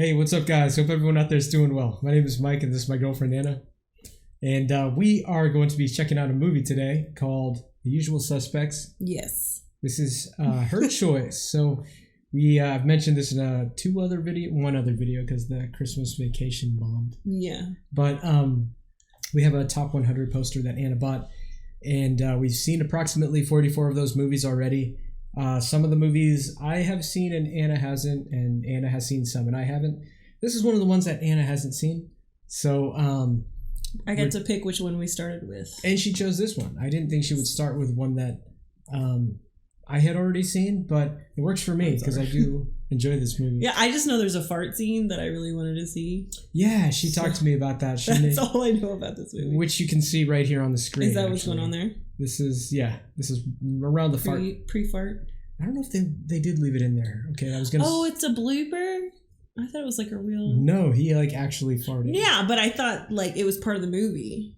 Hey, what's up, guys? Hope everyone out there is doing well. My name is Mike, and this is my girlfriend, Anna. And we are going to be checking out a movie today called The Usual Suspects. Yes. This is her choice. So we mentioned this in one other video, because the Christmas Vacation bombed. Yeah. But we have a top 100 poster that Anna bought, and we've seen approximately 44 of those movies already. Some of the movies I have seen and Anna hasn't, and Anna has seen some and I haven't. This is one of the ones that Anna hasn't seen. So I got to pick which one we started with. And she chose this one. I didn't think she would start with one that I had already seen, but it works for me because I do enjoy this movie. Yeah, I just know there's a fart scene that I really wanted to see. Yeah, she talked to me about that. That's all I know about this movie. Which you can see right here on the screen. Is that what's going on there? This is around the fart. Pre-fart? I don't know if they did leave it in there. Okay, I was gonna. Oh, it's a blooper? I thought it was like a real. No, he actually farted. Yeah, but I thought like it was part of the movie.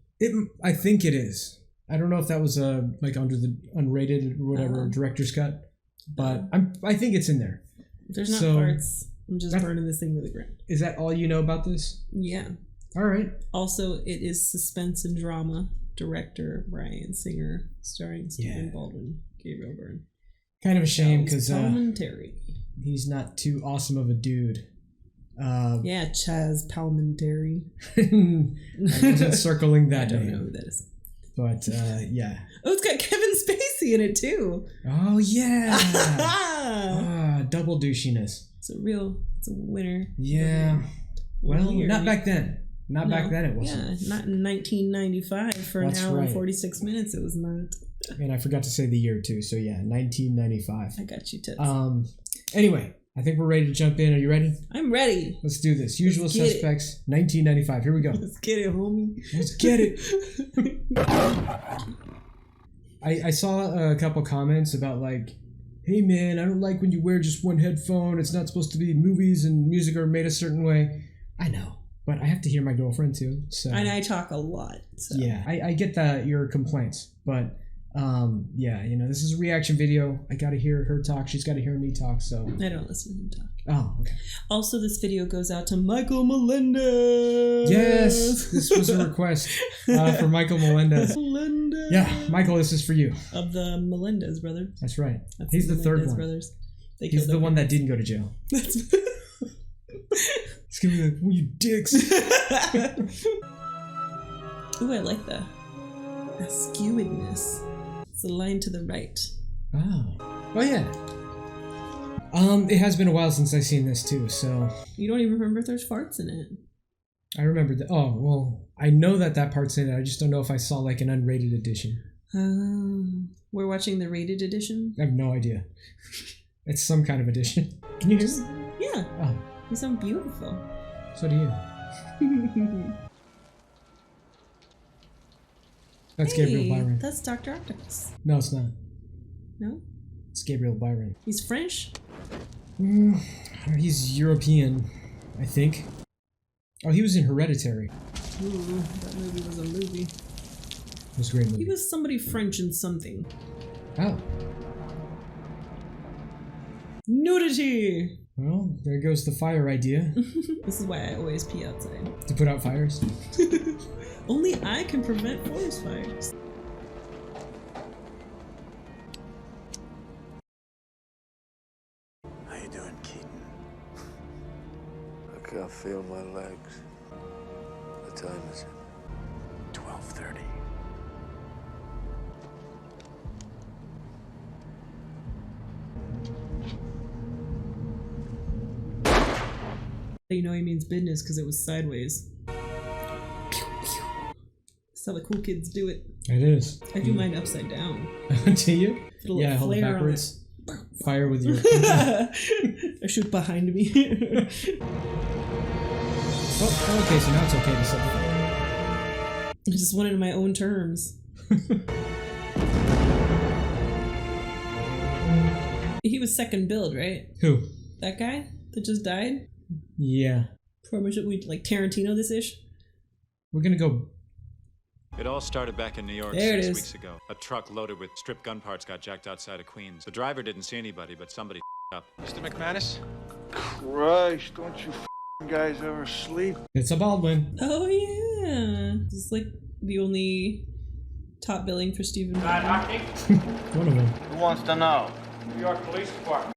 I think it is. I don't know if that was like under the unrated or whatever director's cut, but I think it's in there. There's not farts. I'm just burning this thing to the ground. Is that all you know about this? Yeah. All right. Also, it is suspense and drama. Director Bryan Singer, starring Stephen Baldwin, Gabriel Byrne. Kind of a shame because Palminteri. He's not too awesome of a dude. Yeah, Chaz Palminteri. I wasn't circling that. I don't know who that is. But yeah. Oh, it's got Kevin Spacey in it too. Oh yeah. Double douchiness. It's a winner. Yeah. Well, not back then. Back then it wasn't. Yeah, not in 1995 for an hour and 46 minutes. It was not. And I forgot to say the year too. So yeah, 1995. I got you, tits. Anyway, I think we're ready to jump in. Are you ready? I'm ready. Let's do this. Usual Suspects, 1995. Here we go. Let's get it, homie. Let's get it. I saw a couple comments about like, hey man, I don't like when you wear just one headphone. It's not supposed to be. Movies and music are made a certain way. I know. But I have to hear my girlfriend too. So. And I talk a lot. So. Yeah, I get your complaints. But yeah, this is a reaction video. I got to hear her talk. She's got to hear me talk. So I don't listen to him talk. Oh, okay. Also, this video goes out to Michael Melendez. Yes, this was a request for Michael Melendez. Yeah, Michael, this is for you. Of the Melendez brothers. That's right. He's the third one. Brothers. He's the one that didn't go to jail. It's gonna be like, well, you dicks. Ooh, I like the skewedness. It's the line to the right. Oh yeah. It has been a while since I've seen this too, so. You don't even remember if there's farts in it. I remember that. Oh, well, I know that part's in it. I just don't know if I saw like an unrated edition. We're watching the rated edition? I have no idea. It's some kind of edition. Can you hear me? Yeah. Oh. You sound beautiful. So do you. That's Gabriel Byron. That's Dr. Octopus. No, it's not. No? It's Gabriel Byron. He's French? He's European, I think. Oh, he was in Hereditary. Ooh, that movie was a movie. It was a great movie. He was somebody French in something. Oh. Nudity! Well, there goes the fire idea. This is why I always pee outside. To put out fires? Only I can prevent forest fires. How you doing, Keaton? I can't feel my legs. What time is it? 12:30. You know he means business because it was sideways. That's how the cool kids do it. It is. I do mine upside down. Do you? Yeah, hold it backwards. Fire with your... I shoot behind me. Oh, okay, so now it's okay to set the fire. I just want it in my own terms. He was second build, right? Who? That guy that just died? Yeah. Probably should we like Tarantino this-ish? We're gonna go. It all started back in New York There 6 weeks ago. A truck loaded with stripped gun parts got jacked outside of Queens. The driver didn't see anybody, but somebody up. Mr. McManus? Christ, don't you guys ever sleep? It's a Baldwin. Oh yeah, this is like the only top billing for Stephen Baldwin. One of them. Who wants to know? New York Police Department.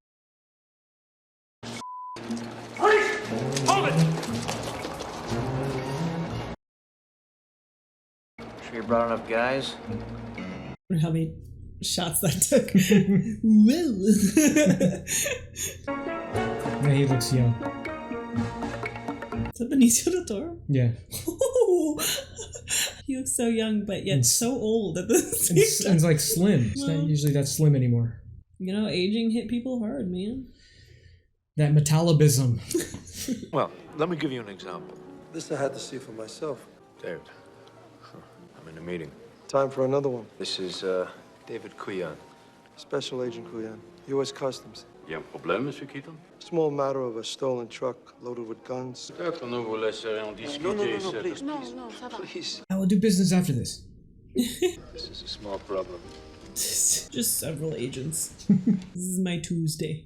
Hold it! Sure you brought enough guys? I wonder how many shots that took. Whoa. Yeah, he looks young. Is that Benicio del Toro? Yeah. He looks so young, but yet so old at the same time. And it's like slim. It's not usually that slim anymore. You know, aging hit people hard, man. That metabolism. Well, let me give you an example. This I had to see for myself. David, I'm in a meeting. Time for another one. This is David Kuyan. Special Agent Kuyan, U.S. Customs. Il y a un problème, Monsieur Keaton? Small matter of a stolen truck loaded with guns. Peut-être nous vous laisserez en discuter. Please. I will do business after this. This is a small problem. Just several agents. This is my Tuesday.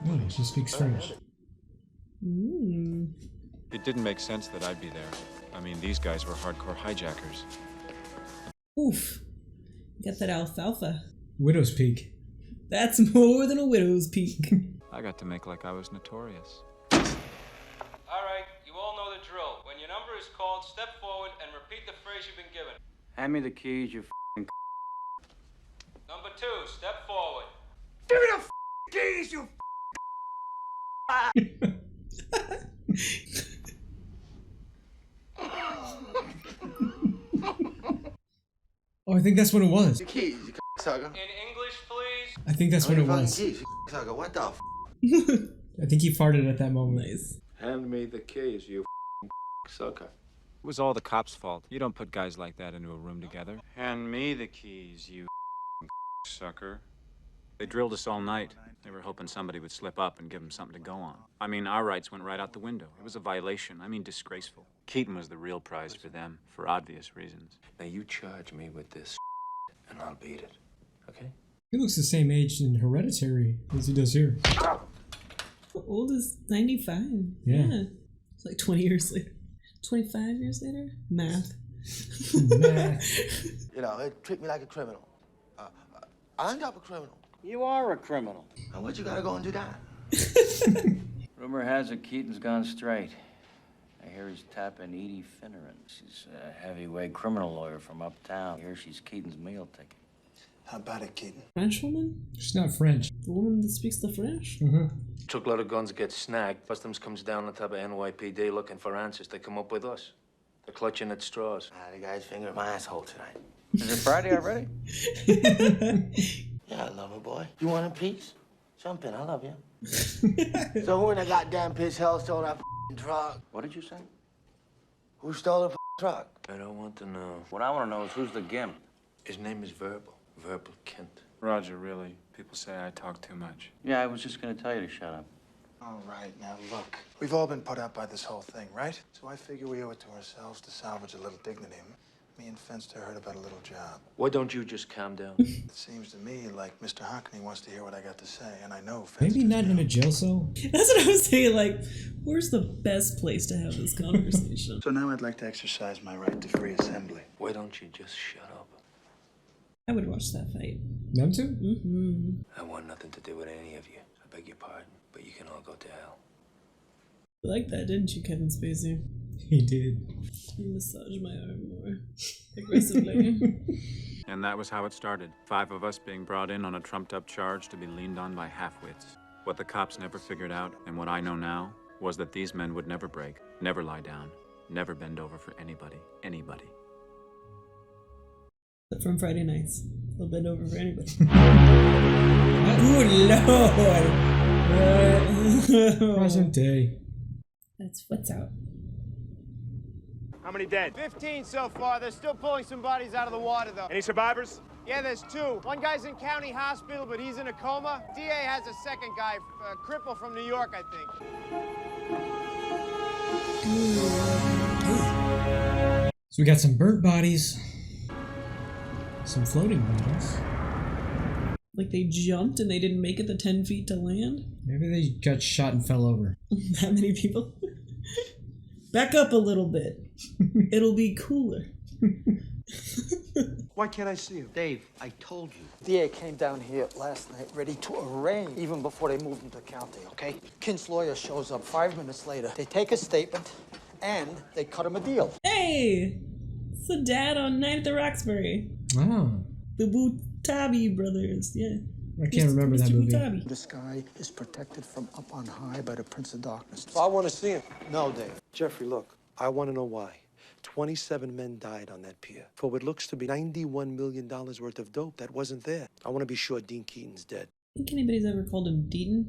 Oh, she speaks French. It didn't make sense that I'd be there. I mean, these guys were hardcore hijackers. Oof. Got that alfalfa. Widow's Peak. That's more than a widow's peak. I got to make like I was notorious. All right, you all know the drill. When your number is called, step forward and repeat the phrase you've been given. Hand me the keys, you f***ing Number 2, step forward. Give me the keys, you Oh, I think that's what it was. Keys, you sucker. In English, please. I think that's what it was. Keys, you sucker. What the f? I think he farted at that moment. Nice. Hand me the keys, you sucker. It was all the cops' fault. You don't put guys like that into a room together. Hand me the keys, you sucker. They drilled us all night. They were hoping somebody would slip up and give them something to go on. I mean, our rights went right out the window. It was a violation. I mean, disgraceful. Keaton was the real prize for them, for obvious reasons. Now you charge me with this and I'll beat it. Okay? He looks the same age in Hereditary as he does here. How old is 95? Yeah. It's like 20 years later. 25 years later? Math. You know, it treat me like a criminal. I ain't up a criminal. You are a criminal. And what you gotta go and do that? Rumor has it Keaton's gone straight. I hear he's tapping Edie Finneran. She's a heavyweight criminal lawyer from uptown. I hear she's Keaton's meal ticket. How about it, Keaton? French woman? She's not French. The woman that speaks the French? Truckload of guns get snagged. Customs comes down on top of NYPD looking for answers. They come up with us. They're clutching at straws. The guy's fingering my asshole tonight. Is it Friday already? Yeah, I love her, boy. You want a piece? Jump in, I love you. So who in the goddamn piss hell stole that truck? What did you say? Who stole the truck? I don't want to know. What I want to know is who's the gimp. His name is Verbal. Verbal Kent. Roger, really. People say I talk too much. Yeah, I was just going to tell you to shut up. All right, now look. We've all been put out by this whole thing, right? So I figure we owe it to ourselves to salvage a little dignity. Me and Fenster heard about a little job. Why don't you just calm down? It seems to me like Mr. Hockney wants to hear what I got to say, and I know Fenster. Maybe not in a jail cell. That's what I was saying. Like, where's the best place to have this conversation? So now I'd like to exercise my right to free assembly. Why don't you just shut up? I would watch that fight. Them too? I want nothing to do with any of you. I beg your pardon, but you can all go to hell. You like that, didn't you, Kevin Spacey? He did. You massage my arm more aggressively. And that was how it started. 5 of us being brought in on a trumped-up charge to be leaned on by half-wits. What the cops never figured out, and what I know now, was that these men would never break, never lie down, never bend over for anybody. Anybody. From Friday Nights. They'll bend over for anybody. Oh, Lord! Present day. That's what's out. How many dead? 15 so far. They're still pulling some bodies out of the water, though. Any survivors? Yeah, there's 2. One guy's in county hospital, but he's in a coma. DA has a second guy, a cripple from New York, I think. So we got some burnt bodies. Some floating bodies. Like they jumped and they didn't make it the 10 feet to land? Maybe they got shot and fell over. That many people? Back up a little bit. It'll be cooler. Why can't I see him? Dave, I told you. DA came down here last night ready to arraign even before they moved him to county, okay? Kint's lawyer shows up 5 minutes later. They take his statement and they cut him a deal. Hey! It's the dad on Night at the Roxbury. Oh. The Butabi brothers, yeah. I can't remember that movie. Butabi. The sky is protected from up on high by the Prince of Darkness. So I want to see him. No, Dave. Jeffrey, look, I want to know why. 27 men died on that pier for what looks to be $91 million worth of dope that wasn't there. I want to be sure Dean Keaton's dead. Think anybody's ever called him Deaton?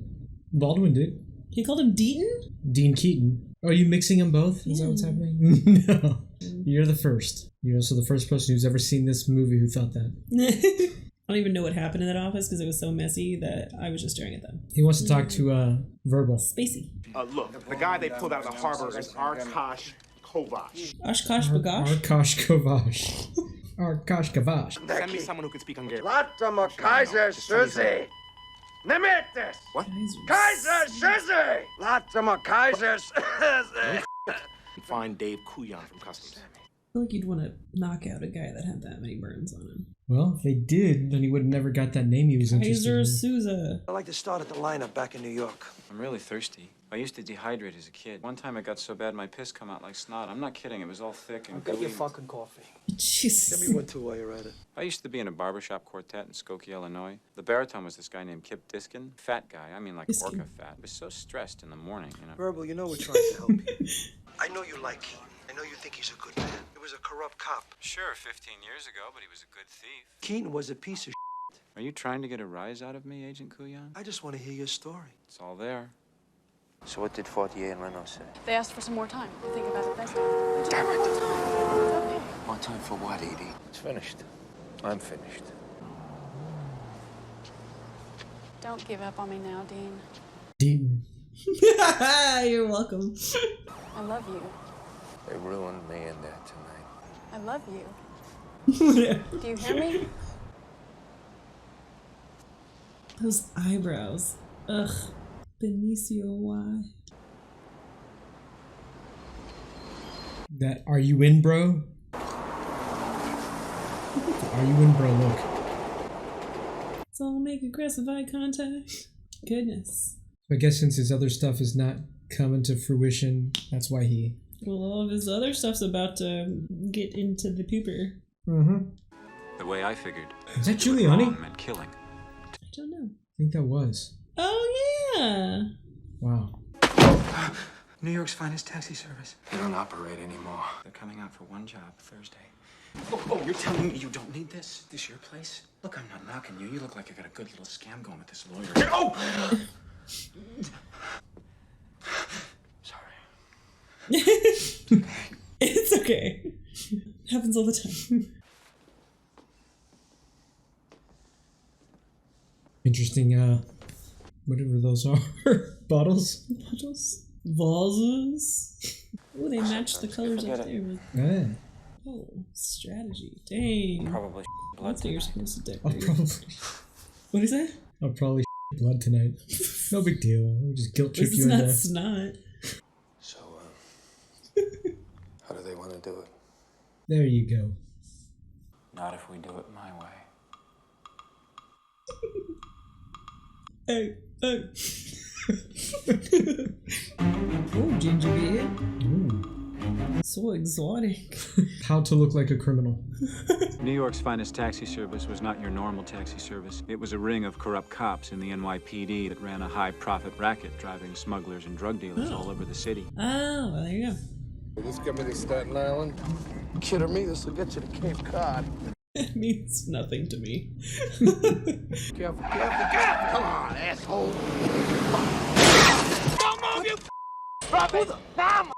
Baldwin did. He called him Deaton? Dean Keaton. Are you mixing them both? Is that what's happening? No. You're the first. You're also the first person who's ever seen this movie who thought that. I don't even know what happened in that office because it was so messy that I was just staring at them. He wants to talk to Verbal. Spacey. Look, the guy they pulled out of the harbor is Arkash Kobayashi. Oshkosh Bagosh? Arkash Kovash. Arkash Kovash. Send me someone who can speak Hungarian. Latomo Keyser Soze. Nemetes. What? Keyser Soze. Latomo Keyser Soze. Find Dave Kuyan from Customs. I feel like you'd want to knock out a guy that had that many burns on him. Well, if they did, then he would have never got that name he was interested in. Keyser Soze. I like to start at the lineup back in New York. I'm really thirsty. I used to dehydrate as a kid. One time it got so bad my piss come out like snot. I'm not kidding. It was all thick and I'll get gooey. you fucking coffee. Jesus. Give me one too while you're at it. I used to be in a barbershop quartet in Skokie, Illinois. The baritone was this guy named Kip Diskin. Fat guy. I mean like Diskin. orca fat. He was so stressed in the morning, you know. Verbal, you know we're trying to help you. I know you like Keaton. I know you think he's a good man. He was a corrupt cop. Sure, 15 years ago, but he was a good thief. Keaton was a piece of shit. Are you trying to get a rise out of me, Agent Kuyan? I just want to hear your story. It's all there. So what did Fortier and Renault say? They asked for some more time. I think about it then. Damn it. It's okay. More time for what, Edie? It's finished. I'm finished. Don't give up on me now, Dean. Dean. You're welcome. I love you. They ruined me in there tonight. I love you. Do you hear me? Those eyebrows. Ugh. Benicio, why? That are you in, bro? Are you in, bro? Look. Let's all make aggressive eye contact. Goodness. I guess since his other stuff is not coming to fruition, that's why he... Well, all of his other stuff's about to get into the pooper. Mm-hmm. The way I figured. Is that Giuliani? Meant killing. I don't know. I think that was. Oh, yeah. Wow. New York's finest taxi service. They don't operate anymore. They're coming out for one job Thursday. Oh, you're telling me you don't need this? This your place? Look, I'm not knocking you. You look like you got a good little scam going with this lawyer. Oh! Sorry. It's okay. It happens all the time. Interesting, whatever those are. Bottles? Bottles? Vases? Oh, they match the colors up there. Yeah. Oh, strategy. Dang. Probably blood. That's what you're supposed to do. I'll probably... What is that? I'll probably blood tonight. No big deal. We'll just guilt trip you into... It's not. So, how do they want to do it? There you go. Not if we do it my way. Hey, hey. Oh, ginger beer. Ooh. So exotic. How to look like a criminal. New York's finest taxi service was not your normal taxi service. It was a ring of corrupt cops in the NYPD that ran a high-profit racket, driving smugglers and drug dealers all over the city. Oh, well, there you go. Will this get me to Staten Island? Kidding me? This will get you to Cape Cod. It means nothing to me. Careful, careful, careful. Come on, asshole. Don't move, you rubbish! Damn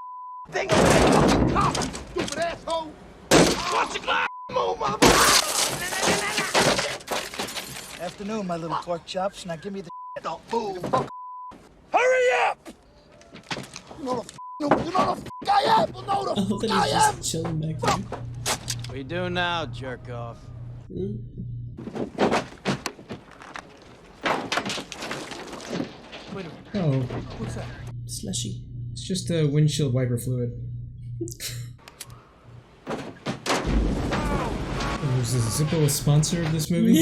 thing! Fucking cop! Stupid asshole! Watch your glass! Move, motherfucker! Afternoon, my little pork chops. Now give me the Don't move! Hurry up! You know the I am! You know Oh, the that I he's am! just chilling back there. What you doing now, jerk off? Wait a minute. Oh, What's that? Slushy. it's just a windshield wiper fluid. Was Zippo a sponsor of this movie?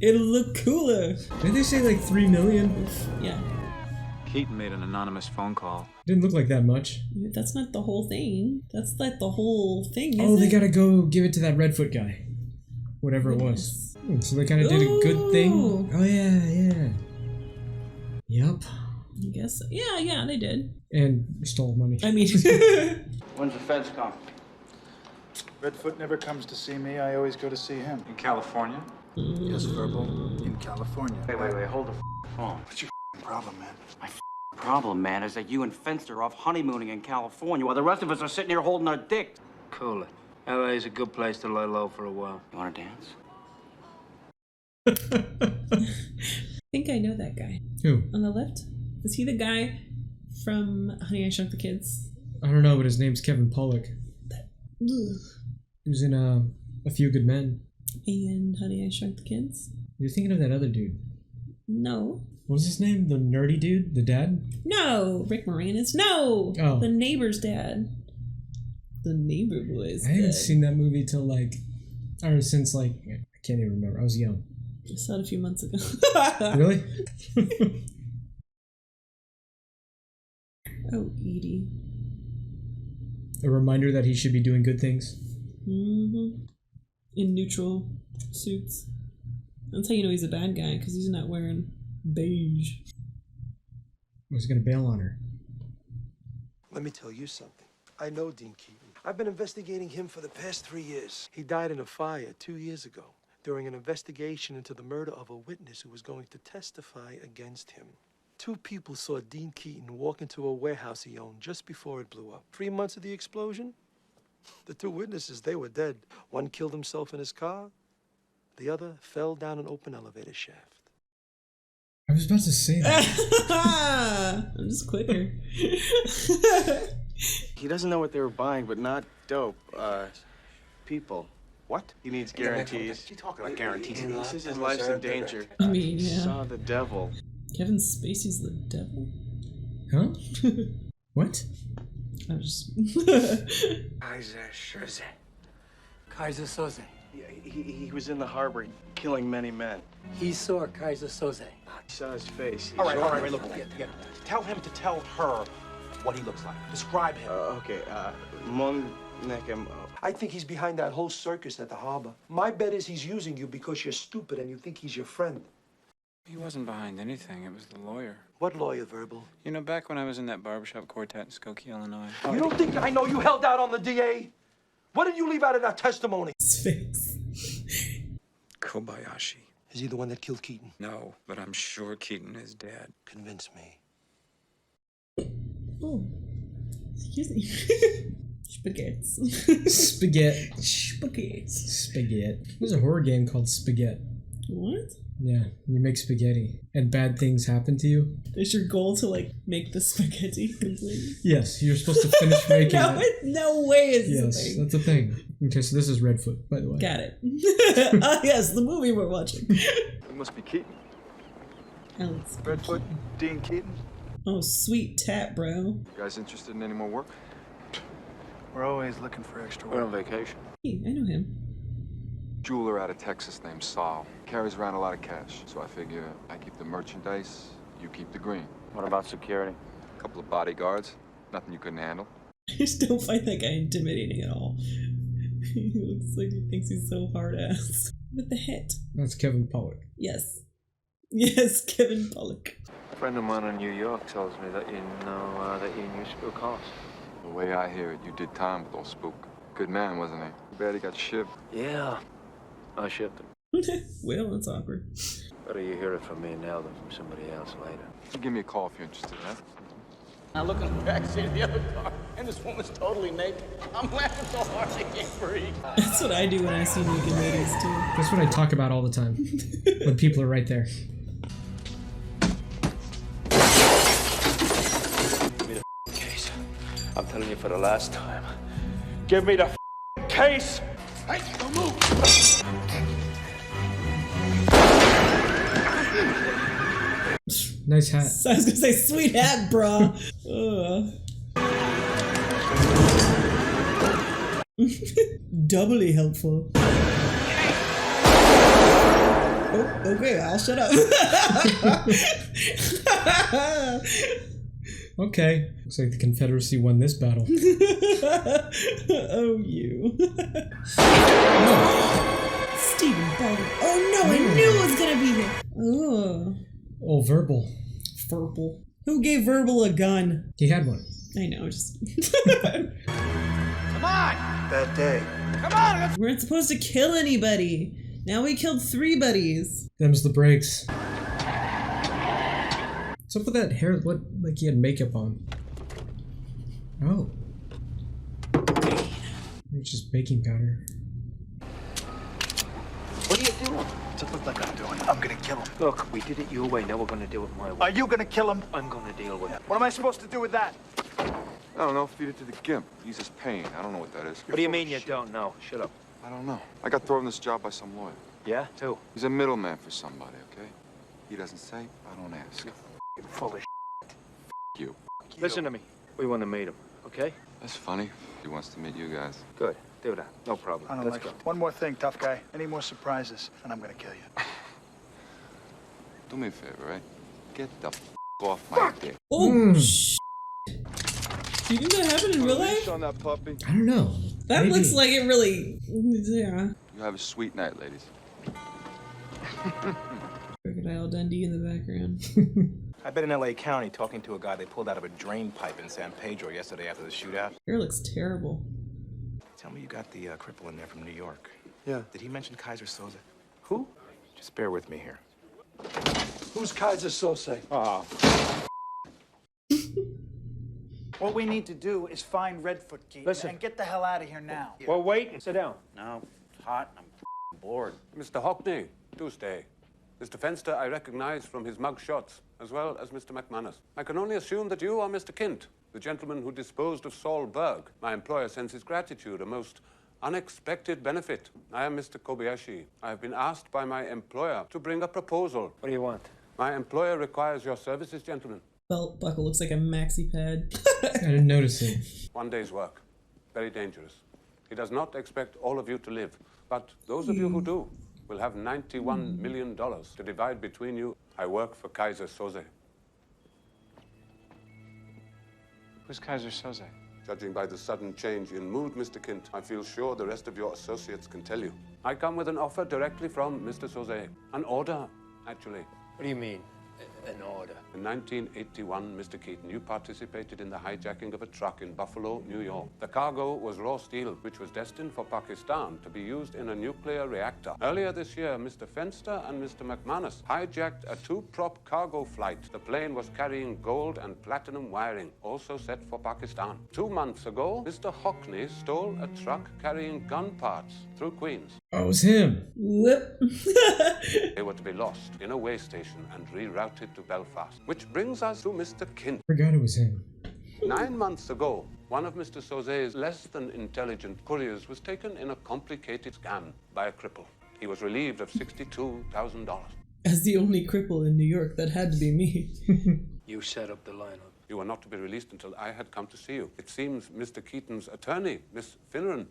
It'll look cooler. Did they say like 3 million? Yeah. Keaton made an anonymous phone call. Didn't look like that much. That's not the whole thing. That's like the whole thing, Oh, they it? gotta go give it to that Redfoot guy. Whatever it was. So they kind of did a good thing. Oh, yeah. Yep. I guess so. Yeah, they did. And stole money. I mean... When's the feds come? Redfoot never comes to see me. I always go to see him. In California? Yes, Verbal. In California. Wait, hold the phone. What's your problem, man? My problem, man, is that you and Fenster are off honeymooning in California while the rest of us are sitting here holding our dicks. Cool it. LA's a good place to lie low for a while. You want to dance? I think I know that guy. Who? On the left? Is he the guy from Honey, I Shrunk the Kids? I don't know, but his name's Kevin Pollak. Ugh. He was in A Few Good Men. And Honey, I Shrunk the Kids? You're thinking of that other dude. No. What was his name? The nerdy dude? The dad? No! Rick Moranis. No! Oh. The neighbor's dad. The neighbor boy's I haven't dad. seen that movie till like, or since like, I can't even remember. I was young. I saw it a few months ago. Really? Oh, Yeedeed. A reminder that he should be doing good things. Mm-hmm. In neutral suits. That's how you know he's a bad guy, because he's not wearing beige. I was gonna bail on her. Let me tell you something. I know Dean Keaton. I've been investigating him for the past 3 years. He died in a fire 2 years ago during an investigation into the murder of a witness who was going to testify against him. 2 people saw Dean Keaton walk into a warehouse he owned just before it blew up. 3 months of the explosion, the 2 witnesses, they were dead. One killed himself in his car. The other fell down an open elevator shaft. I was about to say that. I'm just quicker. He doesn't know what they were buying, but not dope. People. What? He needs guarantees. You talking about guarantees? He says his life's in danger. I mean, He yeah. saw the devil. Kevin Spacey's the devil? Huh? What? I was just... Keyser Soze. Keyser Soze. He was in the harbor killing many men. He saw Keyser Soze. He saw his face. All right, look. Tell him to tell her what he looks like. Describe him. Okay, Mon Nekem. I think he's behind that whole circus at the harbor. My bet is he's using you because you're stupid and you think he's your friend. He wasn't behind anything. It was the lawyer. What lawyer, Verbal? You know, back when I was in that barbershop quartet in Skokie, Illinois. You don't think I know you held out on the DA? What did you leave out of that testimony? His face. Kobayashi. Is he the one that killed Keaton? No, but I'm sure Keaton is dead. Convince me. Oh. Excuse me. Spaghettis. Spaghetti. Spaghetti. Spaghetti. There's a horror game called Spaghetti. What? Yeah, you make spaghetti and bad things happen to you. Is your goal to like make the spaghetti completely? Yes, you're supposed to finish making it. No way is this a Yes, thing. that's a thing. Okay, so this is Redfoot, by the way. Got it. Yes, the movie we're watching. It must be Keaton. Alex. Redfoot, Dean Keaton. Oh, sweet tap, bro. You guys interested in any more work? We're always looking for extra We're work. on vacation. Hey, I know him. Jeweler out of Texas named Saul. Carries around a lot of cash, so I figure I keep the merchandise, you keep the green. What about security? A couple of bodyguards, nothing you couldn't handle. I just don't find that guy intimidating at all. He looks like he thinks he's so hard ass. With the hit. That's Kevin Pollak. Yes. Yes, Kevin Pollak. A friend of mine in New York tells me that you know that you knew Spook House. The way I hear it, you did time with old Spook. Good man, wasn't he? Too bad he got shipped. Yeah, I shipped him. Well, that's awkward. Better you hear it from me now than from somebody else later. You give me a call if you're interested, huh? I look in the backseat of the other car, and this woman's totally naked. I'm laughing so hard I can't breathe. That's what I do when I see naked ladies, too. That's what I talk about all the time. When people are right there. Give me the case. I'm telling you for the last time. Give me the case! Hey, don't move! Nice hat. So I was gonna say, sweet hat, bro. Doubly helpful. Oh, okay, I'll shut up. Okay. Looks like the Confederacy won this battle. Oh, you. Stephen Baldwin. Oh no, I knew it was gonna be him. Oh. Oh, Verbal. Verbal. Who gave Verbal a gun? He had one. I know, just. Come on! Bad day. Come on! We weren't supposed to kill anybody. Now we killed 3 buddies. Them's the breaks. What's up with that hair? What, like he had makeup on? Oh. It's just baking powder. What are you doing? What's it look like I'm doing? I'm gonna kill him. Look, we did it your way, now we're gonna do it my way. Are you gonna kill him? I'm gonna deal with it. What am I supposed to do with that? I don't know, feed it to the gimp. Eases pain. I don't know what that is. What do you mean you don't know? Shut up. I don't know. I got thrown this job by some lawyer. Yeah? Who? He's a middleman for somebody, okay? He doesn't say, I don't ask. You're full of You. Listen to me. We want to meet him, okay? That's funny. He wants to meet you guys. Good. Do that. No problem. I don't Let's like go. it. One more thing, tough guy. Any more surprises, and I'm gonna kill you. Do me a favor, right? Get the off my dick. Oh, shit. Do you think that happened in real life? On that puppy. I don't know. That Maybe. looks like it really. Yeah. You have a sweet night, ladies. Crocodile Dundee in the background. I've been in LA County talking to a guy they pulled out of a drain pipe in San Pedro yesterday after the shootout. Hair looks terrible. Tell me you got the cripple in there from New York. Yeah. Did he mention Keyser Soze? Who? Just bear with me here. Who's Keyser Soze? Oh. What we need to do is find Redfoot, Keaton, Listen. and get the hell out of here now. Well, wait and sit down. No, it's hot. I'm bored. Mr. Hockney, do stay. Mr. Fenster I recognize from his mug shots, as well as Mr. McManus. I can only assume that you are Mr. Kint, the gentleman who disposed of Saul Berg. My employer sends his gratitude, a most unexpected benefit. I am Mr. Kobayashi. I have been asked by my employer to bring a proposal. What do you want? My employer requires your services, gentlemen. Belt buckle looks like a maxi pad. I didn't notice it. 1 day's work. Very dangerous. He does not expect all of you to live, but those of you who do will have $91 million to divide between you. I work for Keyser Soze. Who's Keyser Soze? Judging by the sudden change in mood, Mr. Kint, I feel sure the rest of your associates can tell you. I come with an offer directly from Mr. Soze. An order, actually. What do you mean, an order? In 1981, Mr. Keaton, you participated in the hijacking of a truck in Buffalo, New York. The cargo was raw steel, which was destined for Pakistan to be used in a nuclear reactor. Earlier this year, Mr. Fenster and Mr. McManus hijacked a 2-prop cargo flight. The plane was carrying gold and platinum wiring, also set for Pakistan. 2 months ago, Mr. Hockney stole a truck carrying gun parts through Queens. Oh, it was him. Whoop. They were to be lost in a way station and rerouted to Belfast. Which brings us to Mr. Kint. Forgot it was him. 9 months ago, one of Mr. Soze's less than intelligent couriers was taken in a complicated scam by a cripple. He was relieved of $62,000. As the only cripple in New York, that had to be me. You set up the lineup. You were not to be released until I had come to see you. It seems Mr. Keaton's attorney, Miss Finneran,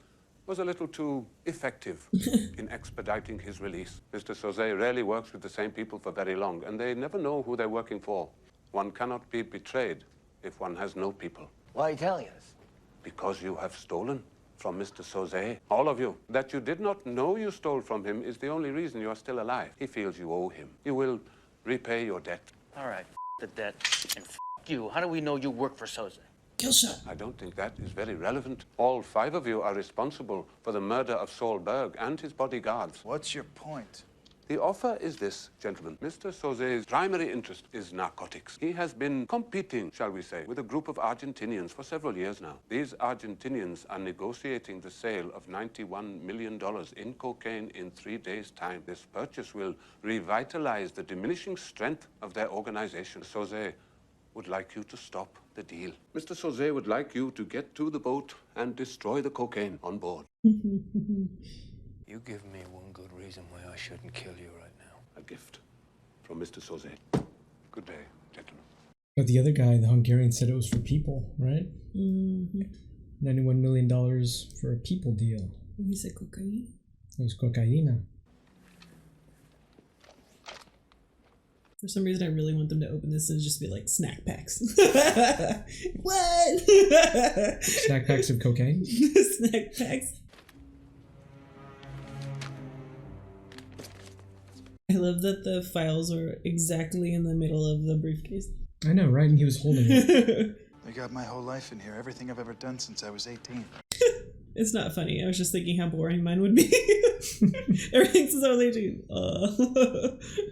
was a little too effective in expediting his release. Mr. Soze rarely works with the same people for very long, and they never know who they're working for. One cannot be betrayed if one has no people. Why are you telling us? Because you have stolen from Mr. Soze. All of you. That you did not know you stole from him is the only reason you are still alive. He feels you owe him. You will repay your debt. All right, the debt, and you. How do we know you work for Soze? Kill shot. I don't think that is very relevant. All 5 of you are responsible for the murder of Saul Berg and his bodyguards. What's your point? The offer is this, gentlemen. Mr. Soze's primary interest is narcotics. He has been competing, shall we say, with a group of Argentinians for several years now. These Argentinians are negotiating the sale of $91 million in cocaine in 3 days' time. This purchase will revitalize the diminishing strength of their organization. Soze would like you to stop the deal. Mr. Soze would like you to get to the boat and destroy the cocaine on board. You give me one good reason why I shouldn't kill you right now. A gift from Mr. Soze. Good day. gentlemen. But the other guy, the Hungarian, said it was for people, right? Mm-hmm. $91 million for a people deal. He said cocaine. It was cocaina. For some reason, I really want them to open this and just be like snack packs. What? Snack packs of cocaine? Snack packs. I love that the files are exactly in the middle of the briefcase. I know, right? And he was holding it. They got my whole life in here. Everything I've ever done since I was 18. It's not funny. I was just thinking how boring mine would be. Everything since I was 18.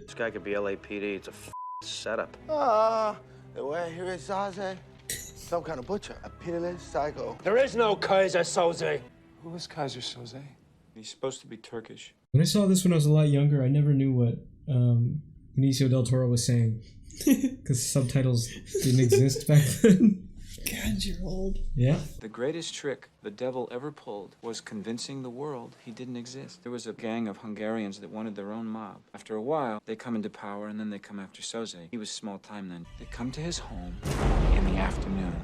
This guy could be LAPD. It's a setup. The way I hear it, Soze, some kind of butcher, a pitiless psycho. There is no Keyser Soze. Who is Keyser Soze? He's supposed to be Turkish. When I saw this when I was a lot younger, I never knew what Benicio del Toro was saying. Because subtitles didn't exist back then. God, you're old. Yeah. The greatest trick the devil ever pulled was convincing the world he didn't exist. There was a gang of Hungarians that wanted their own mob. After a while, they come into power and then they come after Soze. He was small time then. They come to his home in the afternoon.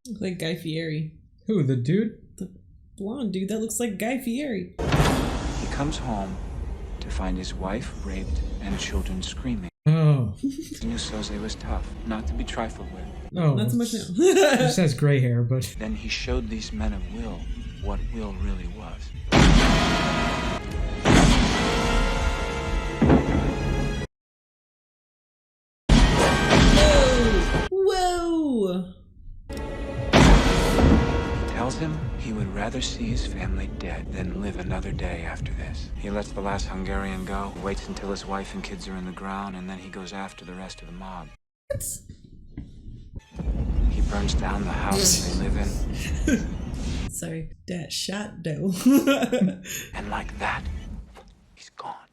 Look like Guy Fieri. Who, the dude? The blonde dude that looks like Guy Fieri. He comes home to find his wife raped and children screaming. Oh. He knew Soze was tough, not to be trifled with. Oh. Not so much now. He just has gray hair, but... Then he showed these men of will what will really was. Whoa! He tells him he would rather see his family dead than live another day after this. He lets the last Hungarian go, waits until his wife and kids are in the ground, and then he goes after the rest of the mob. What? He burns down the house they live in. Sorry, that shot though. And like that, he's gone.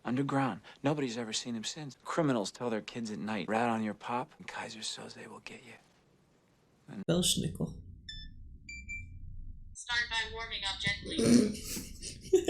Underground. Nobody's ever seen him since. Criminals tell their kids at night, rat on your pop, and Keyser Soze will get you. And Belschnickel. Start by warming up gently.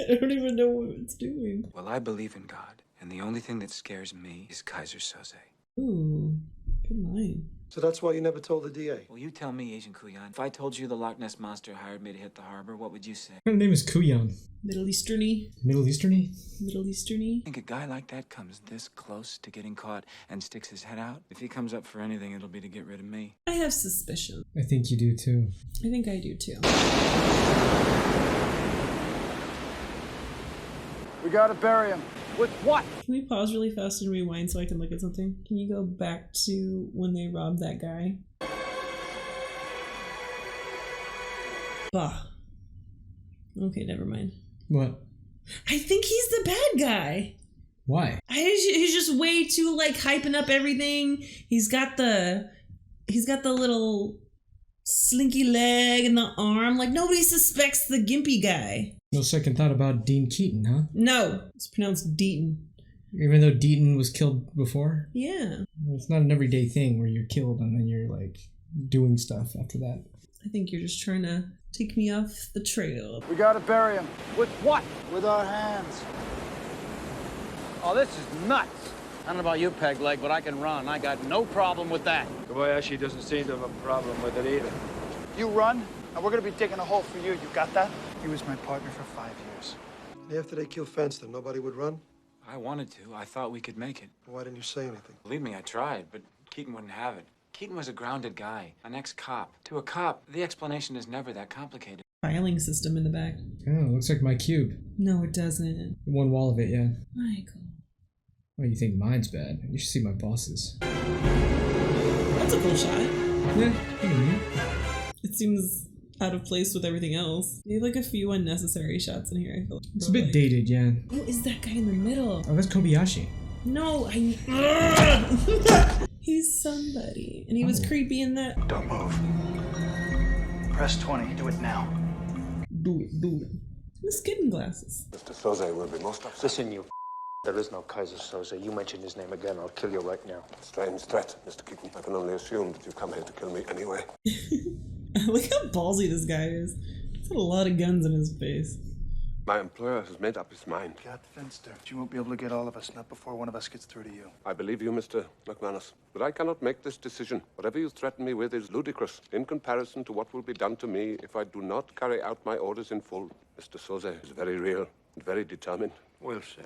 I don't even know what it's doing. well, I believe in God, and the only thing that scares me is Keyser Soze. Ooh, good line. So that's why you never told the DA? Well, you tell me, Agent Kuyan. If I told you the Loch Ness Monster hired me to hit the harbor, what would you say? What kind of name is Kuyan? Middle Easterny. Middle Easterny? Middle Easterny. I think a guy like that comes this close to getting caught and sticks his head out. If he comes up for anything, it'll be to get rid of me. I have suspicion. I think you do too. I think I do too. We gotta bury him. With what? Can we pause really fast and rewind so I can look at something? Can you go back to when they robbed that guy? Bah. Okay, never mind. What? I think he's the bad guy. Why? He's just way too like hyping up everything. He's got the little slinky leg and the arm. Like nobody suspects the gimpy guy. No second thought about Dean Keaton, huh? No, it's pronounced Deaton. Even though Deaton was killed before? Yeah. It's not an everyday thing where you're killed and then you're like doing stuff after that. I think you're just trying to take me off the trail. We gotta bury him. With what? With our hands. Oh, this is nuts. I don't know about you, Peg Leg, but I can run. I got no problem with that. Kobayashi doesn't seem to have a problem with it either. You run, and we're gonna be digging a hole for you. You got that? He was my partner for 5 years. After they killed Fenston, nobody would run? I wanted to. I thought we could make it. Why didn't you say anything? Believe me, I tried, but Keaton wouldn't have it. Keaton was a grounded guy, an ex-cop. To a cop, the explanation is never that complicated. Filing system in the back. Oh, looks like my cube. No, it doesn't. One wall of it, yeah. Michael. Oh, you think mine's bad? You should see my boss's. That's a cool shot. Yeah, It seems out of place with everything else. They have like a few unnecessary shots in here, I feel. It's a bit dated, yeah. Who is that guy in the middle? Oh, that's Kobayashi. No, he's somebody. And he was creepy in that. Don't move. Press 20. Do it now. Do it. The skin glasses. Mr. Soze will be most upset. Listen, you. There is no Keyser Soze. You mention his name again, I'll kill you right now. Strange threat, Mr. Keaton. I can only assume that you've come here to kill me anyway. Look how ballsy this guy is. He's got a lot of guns in his face. My employer has made up his mind. Got Finster. You won't be able to get all of us, not before one of us gets through to you. I believe you, Mr. McManus, but I cannot make this decision. Whatever you threaten me with is ludicrous in comparison to what will be done to me if I do not carry out my orders in full. Mr. Soze is very real and very determined. We'll see.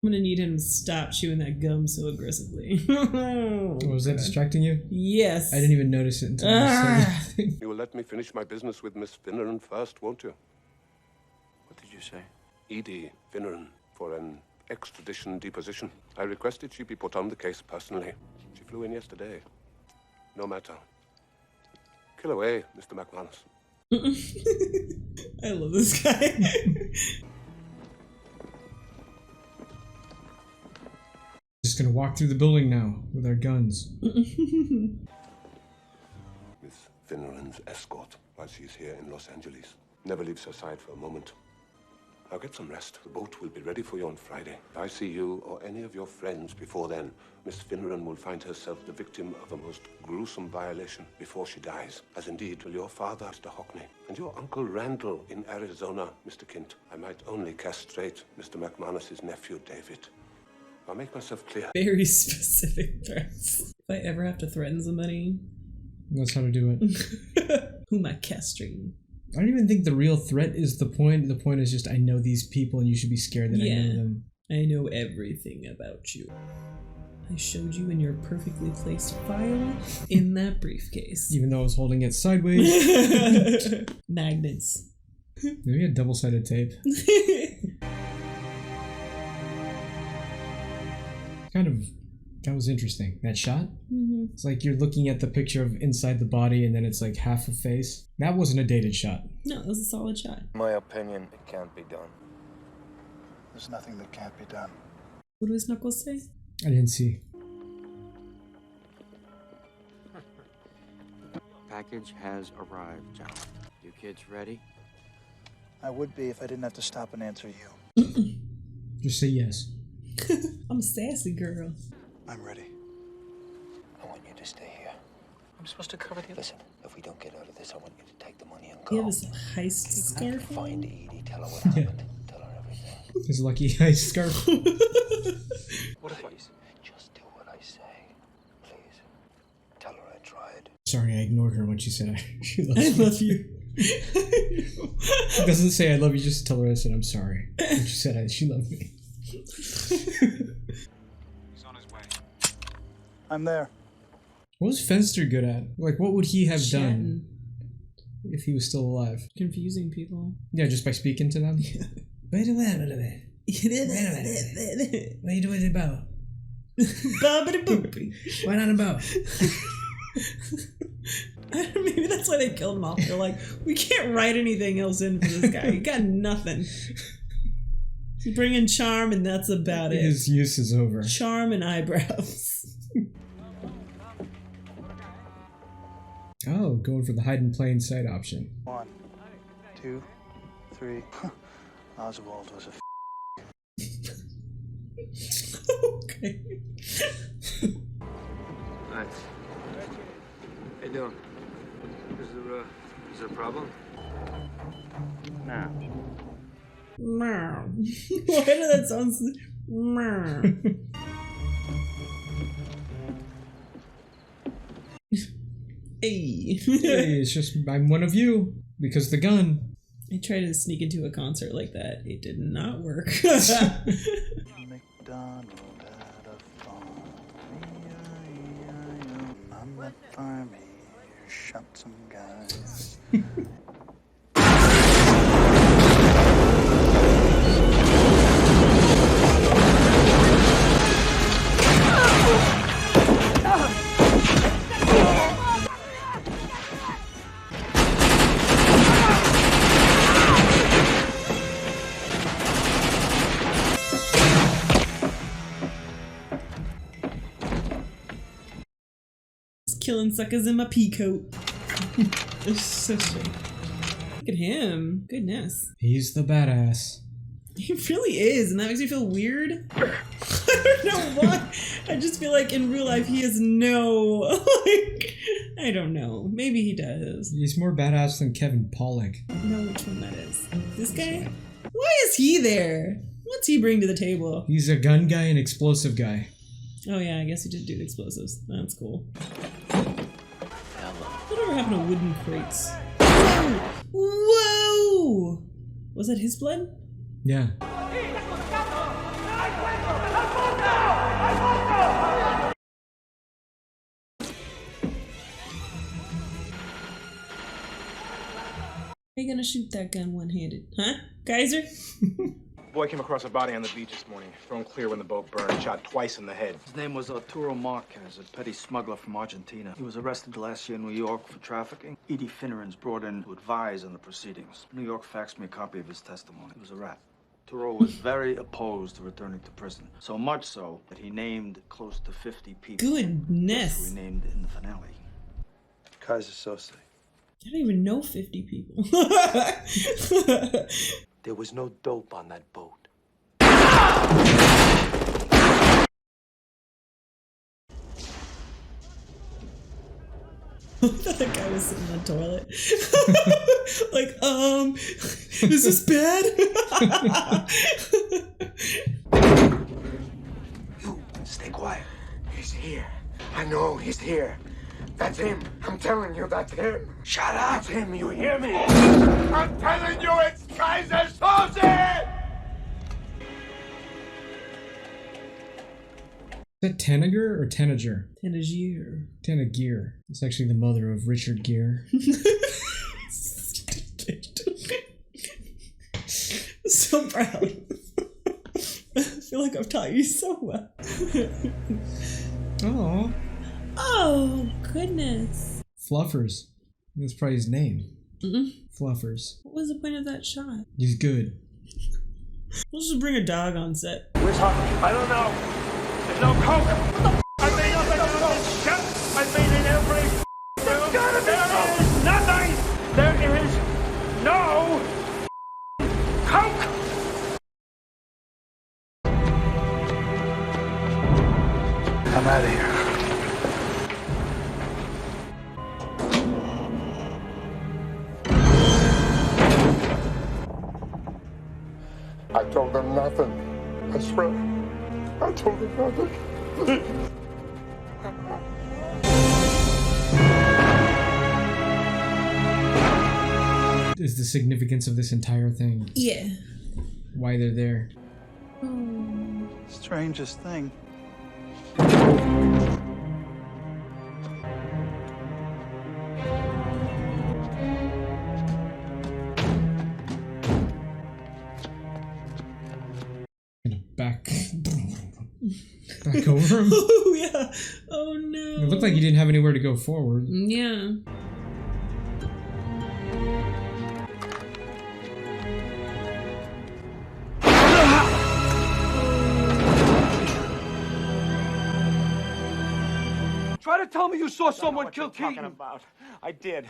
I'm gonna need him to stop chewing that gum so aggressively. Was that distracting you? Yes. I didn't even notice it until you said it. You will let me finish my business with Miss Finneran first, won't you? What did you say? Edie Finneran for an extradition deposition. I requested she be put on the case personally. She flew in yesterday. No matter. Kill away, Mr. McManus. I love this guy. Just gonna walk through the building now with our guns. Miss Finneran's escort while she's here in Los Angeles. Never leaves her side for a moment. Now get some rest. The boat will be ready for you on Friday. If I see you or any of your friends before then, Miss Finneran will find herself the victim of a most gruesome violation before she dies. As indeed will your father, Mr. Hockney, and your Uncle Randall in Arizona, Mr. Kint. I might only castrate Mr. McManus's nephew, David. I'll make myself clear. Very specific threats. If I ever have to threaten somebody, That's how to do it. who am I castrating? I don't even think the real threat is the point. The point is just I know these people and you should be scared that I know them. I know everything about you. I showed you in your perfectly placed file in that briefcase. Even though I was holding it sideways. Magnets. Maybe a double-sided tape. That was interesting. That shot? Mm-hmm. It's like you're looking at the picture of inside the body and then it's like half a face. That wasn't a dated shot. No, it was a solid shot. In my opinion, it can't be done. There's nothing that can't be done. What do his knuckles say? I didn't see. Package has arrived, John. You kids ready? I would be if I didn't have to stop and answer you. Just say yes. I'm a sassy girl. I'm ready. I want you to stay here. I'm supposed to cover the... Listen, if we don't get out of this, I want you to take the money and go. You have his heist scarf? Find Edie, tell her what happened. Tell her everything. His lucky heist scarf. What if I... Just do what I say. Please. Tell her I tried. Sorry, I ignored her when she said she loves I me. love you. It doesn't say I love you, just tell her I said I'm sorry. When she said she loved me. He's on his way. I'm there. What was Fenster good at? Like, what would he have Chatting. done if he was still alive? Confusing people. Yeah, just by speaking to them? Wait a minute. What are you doing about? Bobbity boopy. Why not about? Maybe that's why they killed him off. They're like, we can't write anything else in for this guy. He got nothing. You bring in charm and that's about it. His use is over. Charm and eyebrows. Oh, going for the hide in plain sight option. 1, 2, 3. Oswald was a Okay. Nice. How you doing? Is there a problem? Nah. Meow. Why did that sound so... Meow. Hey. Hey, it's just, I'm one of you. Because the gun. I tried to sneak into a concert like that. It did not work. McDonald had a farm. On that farm, he shot some guys. Killing suckers in my pea coat. It's so strange. Look at him. Goodness. He's the badass. He really is, and that makes me feel weird. I don't know why. I just feel like in real life he has no like I don't know. Maybe he does. He's more badass than Kevin Pollak. I don't know which one that is. This guy? Why is he there? What's he bring to the table? He's a gun guy and explosive guy. Oh yeah, I guess he did do explosives. That's cool. Whatever happened to wooden crates? Whoa! Was that his blood? Yeah. How you gonna shoot that gun one-handed? Huh? Keyser? Boy came across a body on the beach this morning, thrown clear when the boat burned, shot twice in the head. His name was Arturo Marquez, a petty smuggler from Argentina. He was arrested last year in New York for trafficking. Edie Finneran's brought in to advise on the proceedings. New York faxed me a copy of his testimony. He was a rat. Arturo was very opposed to returning to prison. So much so that he named close to 50 people. Goodness. Who he named in the finale. Keyser Soze. I don't even know 50 people. There was no dope on that boat. That guy was sitting on the toilet. Like, is this bad? You, stay quiet. He's here. I know he's here. That's him. I'm telling you, that's him. Shut up. That's him, you hear me? I'm telling you, it's Keyser Soze! Is that Tanager or Tanager? Tanager. Tanager. It's actually the mother of Richard Gere. So proud. I feel like I've taught you so well. Oh. Oh, goodness. Fluffers. That's probably his name. Fluffers. What was the point of that shot? He's good. We'll just bring a dog on set. Where's Harvey? I don't know. There's no coke. I made nothing of this shit. I made it every room. There is nothing. There is no coke. I'm out of here. I told them nothing. I swear. I told them nothing. Please. Is the significance of this entire thing. Yeah. Why they're there. Strangest thing. Back over him. Oh yeah. Oh no. It looked like he didn't have anywhere to go forward. Yeah. Try to tell me you saw someone kill Keaton. About. I did.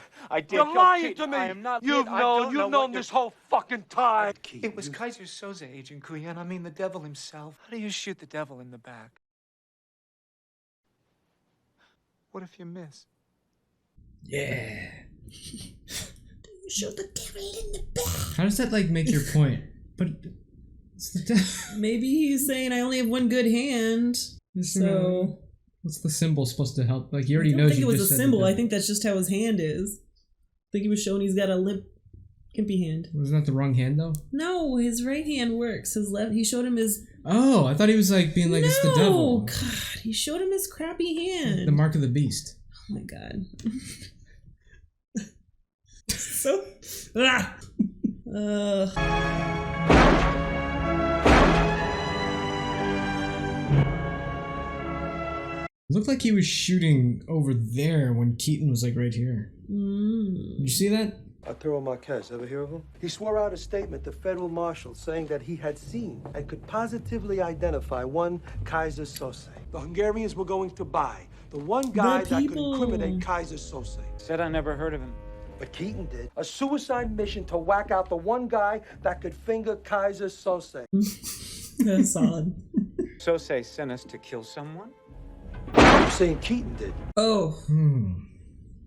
You're lying to me. I am not. You've known this whole fucking time. It was Keyser Soze, Agent Kuyan. I mean, the devil himself. How do you shoot the devil in the back? What if you miss? Yeah. You shoot the devil in the back. How does that like make your point? But it's the maybe he's saying I only have one good hand. So what's the symbol supposed to help? Like, you already I know. don't think it was a symbol. I think that's just how his hand is. I think he was showing he's got a limp, gimpy hand. Wasn't that the wrong hand though? No, his right hand works. His left. He showed him his. Oh, I thought he was like being like, it's the devil. No, God, he showed him his crappy hand. The mark of the beast. Oh my God. So. Ah. Looked like he was shooting over there when Keaton was like right here. Did you see that? Arturo Marquez, ever hear of him? He swore out a statement to federal marshals saying that he had seen and could positively identify one Keyser Soze. The Hungarians were going to buy the one guy that could incriminate Keyser Soze. Said I never heard of him. But Keaton did. A suicide mission to whack out the one guy that could finger Keyser Soze. That's solid. Soze sent us to kill someone? I'm saying Keaton did. Oh.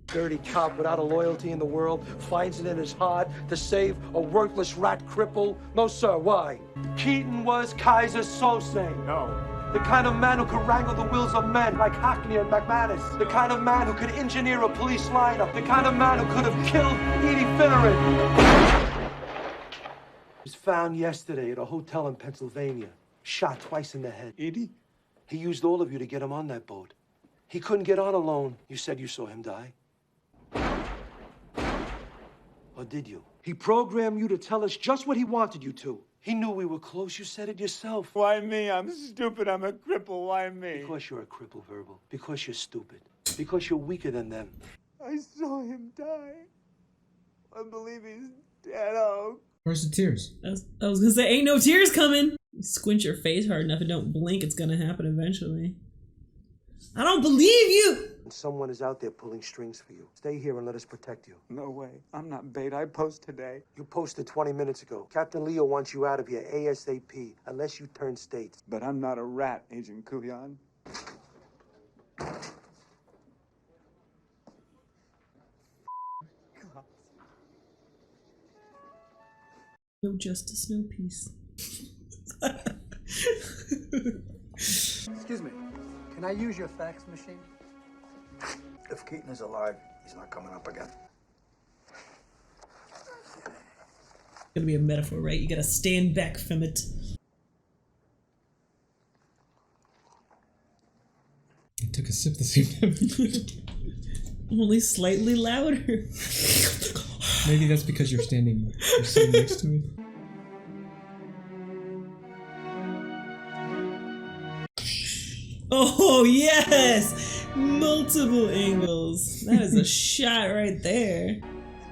Dirty cop without a loyalty in the world finds it in his heart to save a worthless rat cripple? No, sir. Why? Keaton was Keyser Soze. No. The kind of man who could wrangle the wills of men like Hackney and McManus. The kind of man who could engineer a police lineup. The kind of man who could have killed Yeedeed Finneran. He was found yesterday at a hotel in Pennsylvania. Shot twice in the head. Edie? He used all of you to get him on that boat. He couldn't get on alone. You said you saw him die. Or did you? He programmed you to tell us just what he wanted you to. He knew we were close. You said it yourself. Why me? I'm stupid. I'm a cripple. Why me? Because you're a cripple, Verbal. Because you're stupid. Because you're weaker than them. I saw him die. I believe he's dead. Oh. Where's the tears? I was gonna say, ain't no tears coming. You squint your face hard enough and don't blink, it's gonna happen eventually. I don't believe you! And someone is out there pulling strings for you. Stay here and let us protect you. No way. I'm not bait. I post today. You posted 20 minutes ago. Captain Leo wants you out of here ASAP, unless you turn states. But I'm not a rat, Agent Kuyan. No justice, no peace. Excuse me. Can I use your fax machine? If Keaton is alive, he's not coming up again. It's gonna be a metaphor, right? You gotta stand back from it. I took a sip the same time. Only slightly louder. Maybe that's because you're sitting next to me. Oh, yes! Multiple angles. That is a shot right there.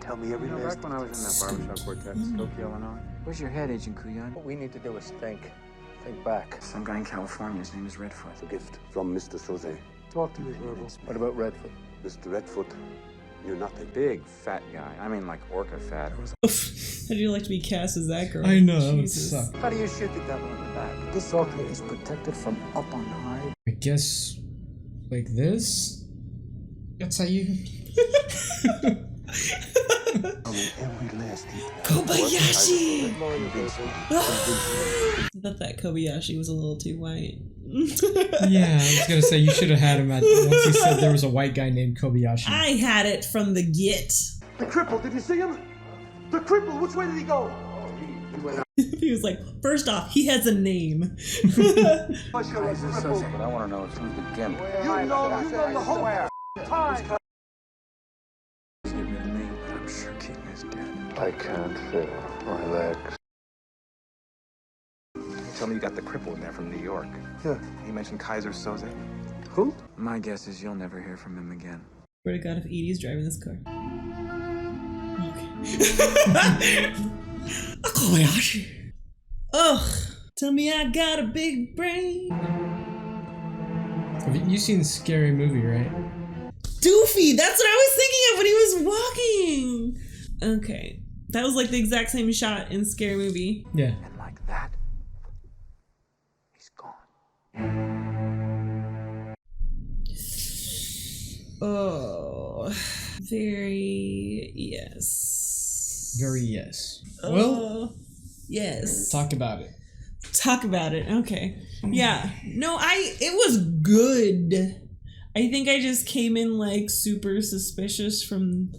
Tell me every last back when I was in that barbershop quartet in Skokie, Illinois. Where's your head, Agent Kuyan? What we need to do is think. Think back. Some guy in California, his name is Redfoot. It's a gift from Mr. Soze. Talk to me, Verbal. What about Redfoot? Mr. Redfoot knew nothing. Big, fat guy. I mean, like orca fat. How'd you like to be cast as that girl? I know, that would Jesus. suck. How do you shoot the devil in the back? This guy is protected from up on high. I guess like this? That's how you... Every last detail. Kobayashi! I thought that Kobayashi was a little too white. Yeah, I was gonna say you should have had him at once he said there was a white guy named Kobayashi. I had it from the get. The cripple, did you see him? The cripple, which way did he go? He went out. He was like, first off, he has a name. But I want to know who's the gimp. You know the whole time. Get rid of me, but I'm sure Keaton is dead. I can't feel my legs. Tell me you got the cripple in there from New York. Yeah. He mentioned Keyser Soze. Who? My guess is you'll never hear from him again. Swear to God, if Edie's driving this car. Okay. Kobayashi. Ugh. Tell me I got a big brain. Have you seen Scary Movie, right? Doofy! That's what I was thinking of when he was walking! Okay. That was like the exact same shot in Scary Movie. Yeah. And like that, he's gone. Oh. Very yes. Very yes. Oh, Well, yes. talk about it. Talk about it. Okay. Yeah. No, it was good. I think I just came in like super suspicious from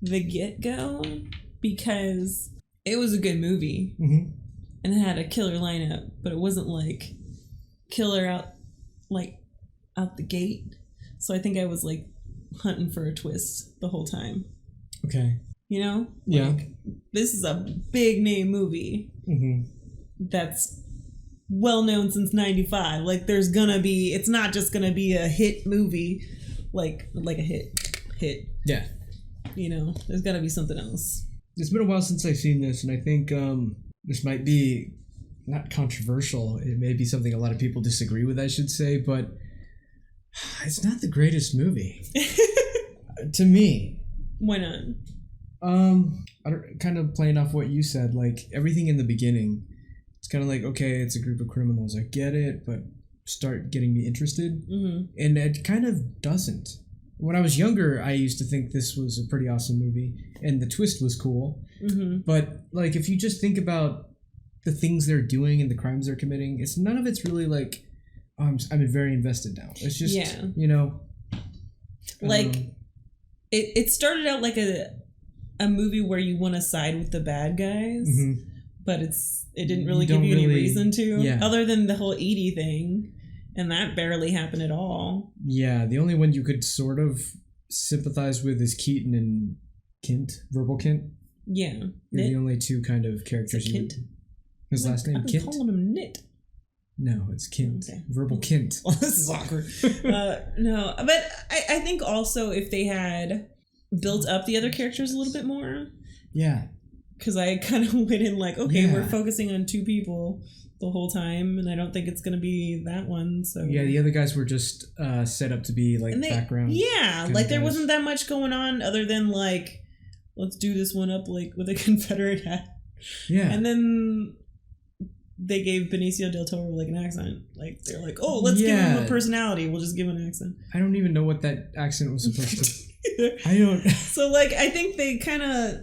the get-go because it was a good movie. Mm-hmm. And it had a killer lineup, but it wasn't like killer out the gate. So I think I was like hunting for a twist the whole time. Okay. You know? Yeah. Like, this is a big name movie. Mm-hmm. That's well known since '95. Like it's not just gonna be a hit movie, like a hit. Yeah. You know, there's gotta be something else. It's been a while since I've seen this, and I think this might be not controversial. It may be something a lot of people disagree with, I should say, but it's not the greatest movie to me. Why not? Kind of playing off what you said, like everything in the beginning. It's kind of like, okay, it's a group of criminals. I get it, but start getting me interested. Mm-hmm. And it kind of doesn't. when I was younger, I used to think this was a pretty awesome movie, and the twist was cool. But like, if you just think about the things they're doing and the crimes they're committing, none of it's really like, I'm very invested now. It's just, you know, like it started out like a movie where you want to side with the bad guys, but it didn't really give you any reason to, other than the whole Edie thing. And that barely happened at all. Yeah, the only one you could sort of sympathize with is Keaton and Kint, Verbal Kint. Yeah. They're the only two kind of characters. Kint? His last name, Kint? I'm calling him Knit. No, it's Kint. Okay. Verbal Kint. Well, this is awkward. No, but I think also if they had built up the other characters a little bit more. Yeah. Because I kind of went in like, okay, we're focusing on two people the whole time, and I don't think it's gonna be that one. So yeah, the other guys were just set up to be like background. Yeah, like there wasn't that much going on other than like, let's do this one up like with a Confederate hat. Yeah, and then they gave Benicio del Toro like an accent. Like they're like, oh, let's give him a personality. We'll just give him an accent. I don't even know what that accent was supposed to. I don't. So like, I think they kind of.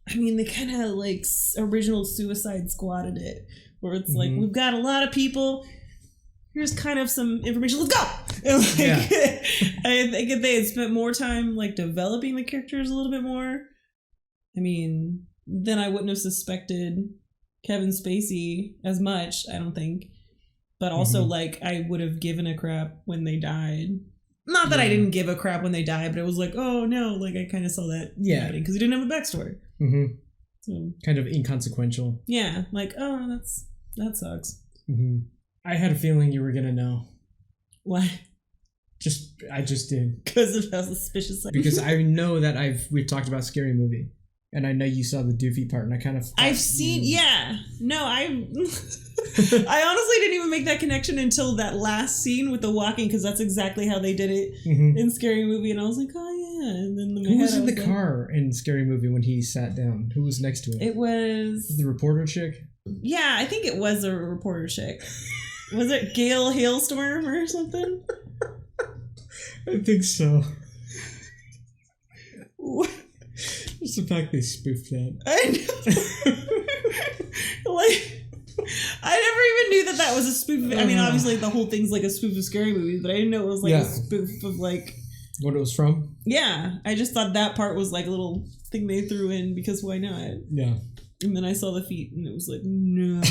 I mean, they kind of like original Suicide Squatted it. Where it's like, we've got a lot of people. Here's kind of some information. Let's go! And like, I think if they had spent more time like developing the characters a little bit more, I mean, then I wouldn't have suspected Kevin Spacey as much, I don't think. But also, like, I would have given a crap when they died. Not that I didn't give a crap when they died, but it was like, oh no, like I kind of saw that happening because he didn't have a backstory. So kind of inconsequential. Yeah, like, oh, that sucks. I had a feeling you were gonna know. Why? I just did. Because of how suspicious I am. Because I know that we've talked about Scary Movie, and I know you saw the Doofy part, and I kind of I've seen I honestly didn't even make that connection until that last scene with the walking, because that's exactly how they did it in Scary Movie, and I was like, oh yeah. And then who was in the car in Scary Movie when he sat down? Who was next to him? It was the reporter chick. Yeah, I think it was a reporter chick. Was it Gail Hailstorm or something? I think so. Just the fact they spoofed that. I know. Like, I never even knew that was a spoof. I mean, obviously the whole thing's like a spoof of Scary Movies, but I didn't know it was like a spoof of like... What it was from? Yeah, I just thought that part was like a little thing they threw in because why not? Yeah. And then I saw the feet and it was like, no.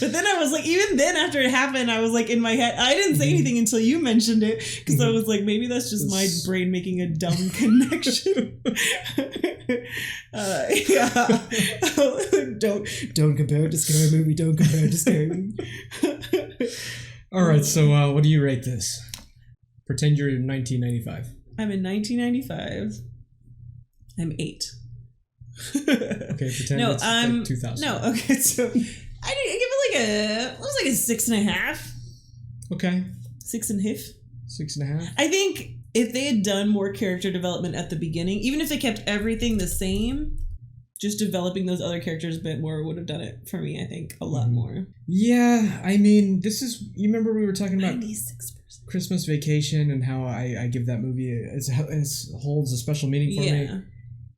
But then I was like, even then after it happened, I was like in my head, I didn't say anything until you mentioned it because I was like, maybe that's just my brain making a dumb connection. Don't compare it to Scary Movie. Don't compare it to Scary Movie. All right, so what do you rate this? Pretend you're in 1995. I'm in 1995. I'm 8. Okay, pretend it's like 2000. No, okay, so I give it it was like a 6.5. Okay. 6.5. 6.5. I think if they had done more character development at the beginning, even if they kept everything the same, just developing those other characters a bit more would have done it for me, I think, a lot more. Yeah, I mean, you remember we were talking about 96%. Christmas Vacation and how I give that movie, it holds a special meaning for me.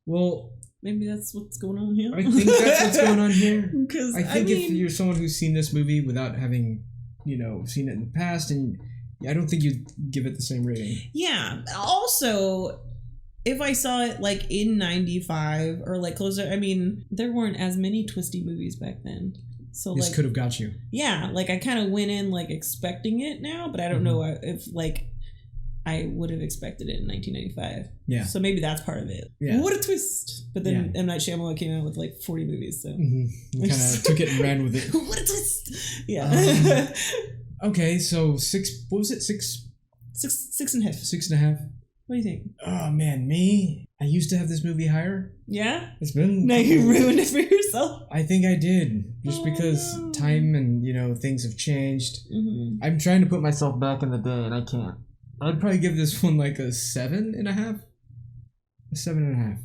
Well... Maybe that's what's going on here. I think that's what's going on here. Because I think if you're someone who's seen this movie without having, seen it in the past, and I don't think you'd give it the same rating. Yeah. Also, if I saw it like in 95 or like closer, I mean, there weren't as many twisty movies back then. So this could have got you. Yeah, like I kind of went in like expecting it now, but I don't know if like I would have expected it in 1995. Yeah. So maybe that's part of it. Yeah. What a twist. But then M. Night Shyamalan came out with like 40 movies, so. You kind of took it and ran with it. What a twist. Yeah. Okay, so what was it? 6.5. 6.5. What do you think? Oh man, me? I used to have this movie higher. Yeah? It's been... Now you ruined it for yourself? I think I did. Just because time and, things have changed. I'm trying to put myself back in the day and I can't. I'd probably give this one like a 7.5. A 7.5.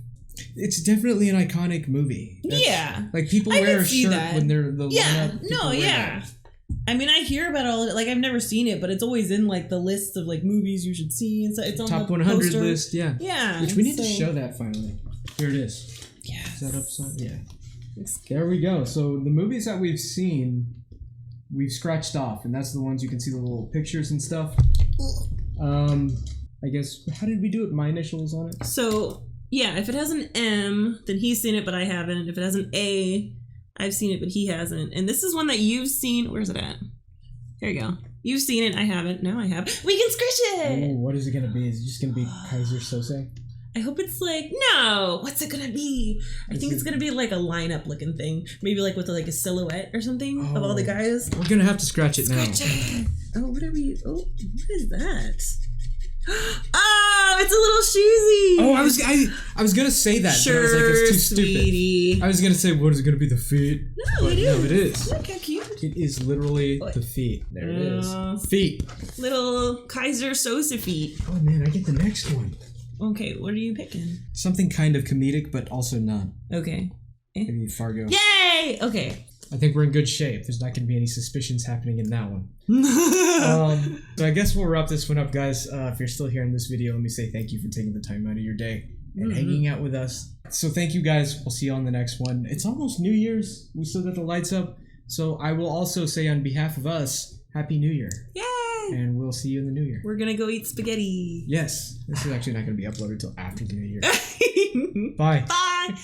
It's definitely an iconic movie. Yeah. Like people wear a shirt when they're the lineup. No, yeah. I mean, I hear about all of it. Like, I've never seen it, but it's always in like the list of like movies you should see, and so it's on Top the 100 poster. list, yeah. Yeah. Which we need to show that finally. Here it is. Yes. Is that upside? Yeah. There we go. So the movies that we've seen, we've scratched off, and that's the ones you can see the little pictures and stuff. I guess, how did we do it? My initials on it? So, yeah, if it has an M, then he's seen it, but I haven't. If it has an A, I've seen it, but he hasn't. And this is one that you've seen. Where's it at? There you go. You've seen it. I haven't. Now I have. We can squish it! Oh, what is it going to be? Is it just going to be Keyser Soze? I hope it's like, no! What's it going to be? I think it's going to be like a lineup looking thing. Maybe like with like a silhouette or something of all the guys. We're going to have to scratch it now. Scratch it! Oh, what are we... Oh, what is that? Oh, it's a little shoesy. Oh, I was gonna say that, but I was like, it's too sweetie. stupid. I was gonna say, what is it gonna be? The feet? No, it is. No, it is. Look how cute. It is literally the feet. There it is. Feet. Little Keyser Soze feet. Oh man, I get the next one. Okay, what are you picking? Something kind of comedic, but also not. Okay. Maybe Fargo. Yay! Okay. I think we're in good shape. There's not going to be any suspicions happening in that one. So I guess we'll wrap this one up, guys. If you're still here in this video, let me say thank you for taking the time out of your day and hanging out with us. So thank you, guys. We'll see you on the next one. It's almost New Year's. We still got the lights up. So I will also say on behalf of us, Happy New Year. Yay! And we'll see you in the New Year. We're going to go eat spaghetti. Yes. This is actually not going to be uploaded until after the New Year. Bye. Bye.